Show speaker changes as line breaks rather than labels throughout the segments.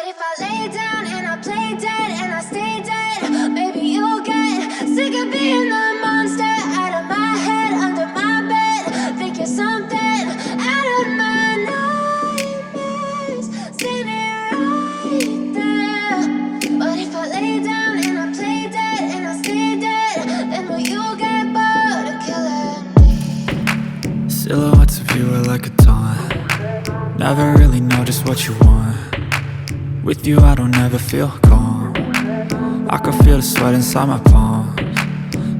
if I lay down and I play dead and I stay dead? Maybe you'll get sick of being the monster out of my head, under my bed. Think you're something out of my nightmares, standing right there. But if I lay down and I play dead and I stay dead, then will you get bored of killing me?
Silhouettes of you are like a taunt. Never really know just what you want. With you I don't ever feel calm. I can feel the sweat inside my palms.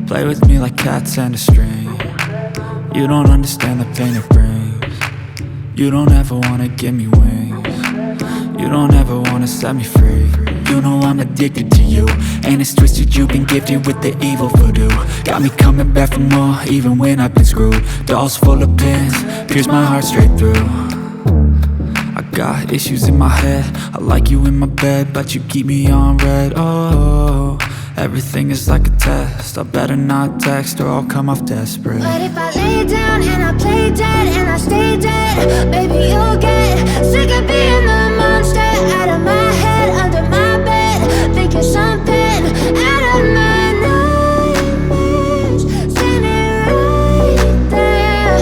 Play with me like cats and a string. You don't understand the pain it brings. You don't ever wanna give me wings. You don't ever wanna set me free. You know I'm addicted to you, and it's twisted, you've been gifted with the evil voodoo. Got me coming back for more, even when I've been screwed. Dolls full of pins, pierce my heart straight through. I got issues in my head, I like you in my bed, but you keep me on red. Oh, everything is like a test, I better not text or I'll come off desperate.
But if I lay down and I play dead and I stay dead, baby you'll get sick of being the monster out of my head, under my bed. Think you're something out of my nightmares, standing right there.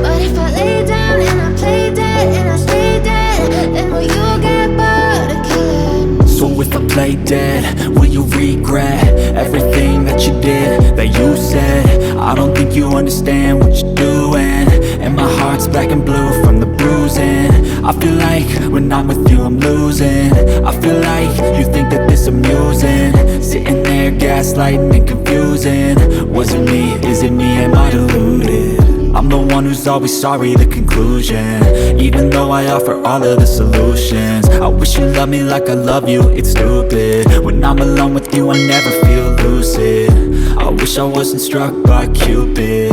But if I lay down and I play dead and I stay dead, then will you get bored of killing me?
So if I play dead, will you regret everything that you did, that you said? I don't think you understand what you're doing, and my heart's black and blue from the bruising. I feel like when I'm with you I'm losing. I feel like you think that this amusing, sitting there gaslighting and confusing. Was it me? Is it me? Am I deluded? I'm the one who's always sorry, the conclusion, even though I offer all of the solutions. I wish you loved me like I love you, it's stupid. When I'm alone with you I never feel lucid. I wish I wasn't struck by Cupid.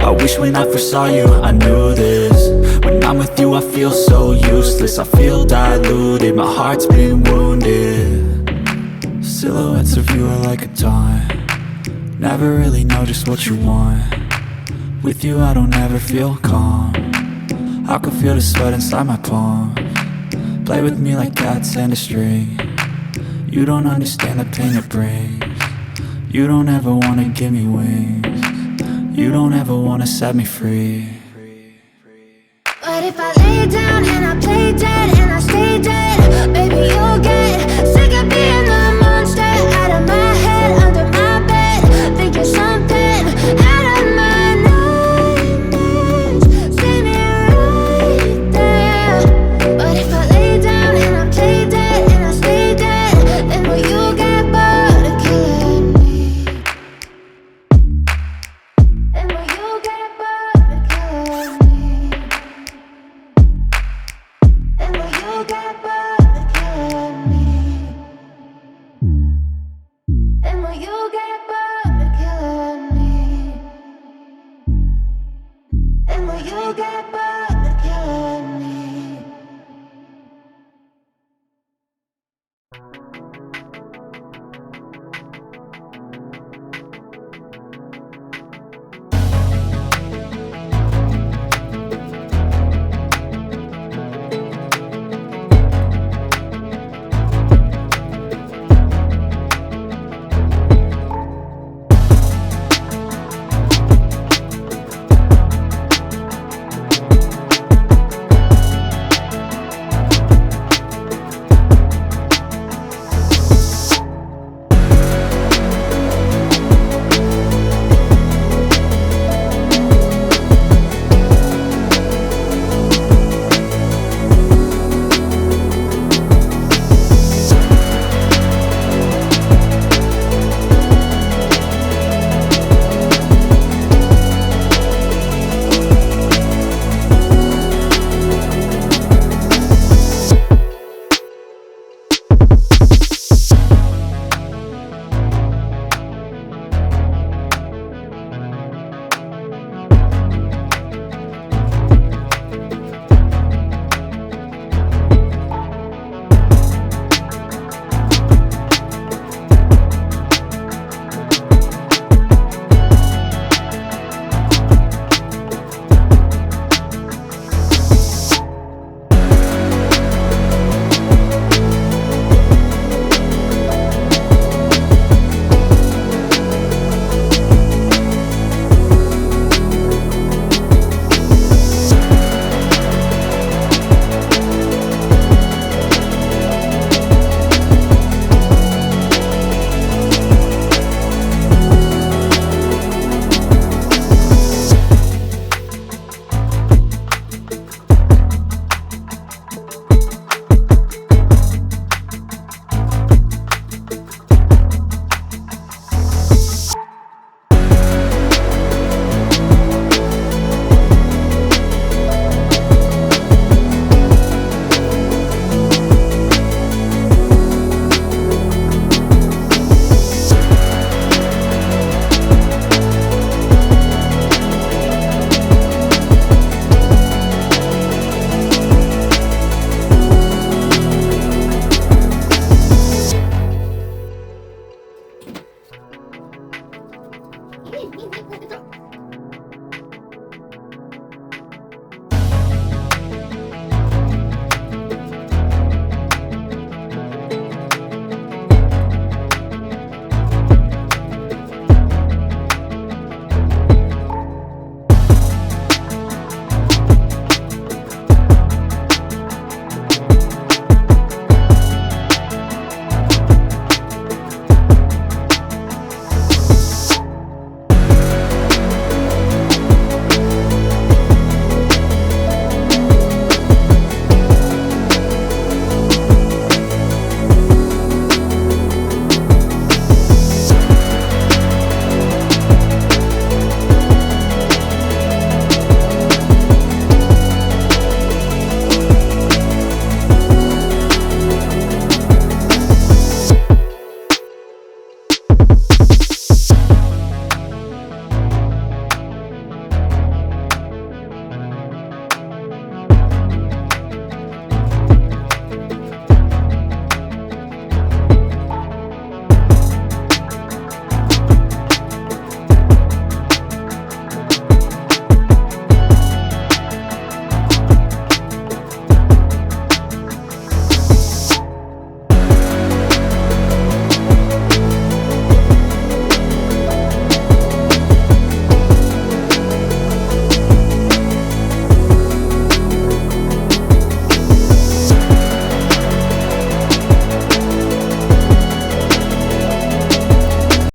I wish when I first saw you I knew this. When I'm with you I feel so useless, I feel diluted, my heart's been wounded. Silhouettes of you are like a taunt. Never really know just what you want. With you I don't ever feel calm. I can feel the sweat inside my palms. Play with me like cats and a string. You don't understand the pain it brings. You don't ever wanna give me wings. You don't ever wanna set me free.
But if I lay down and I play dead and I stay dead, baby you'll get sick of being the monster out of my head, under my bed. Think you're something out of my nightmares, standing right there. But if I lay down and I play dead and I stay dead, then will you get bored of killing me? Then will you get bored of killing me? And will you get bored of killing me? And will you get bored of killing me? And will you get bored of killing me?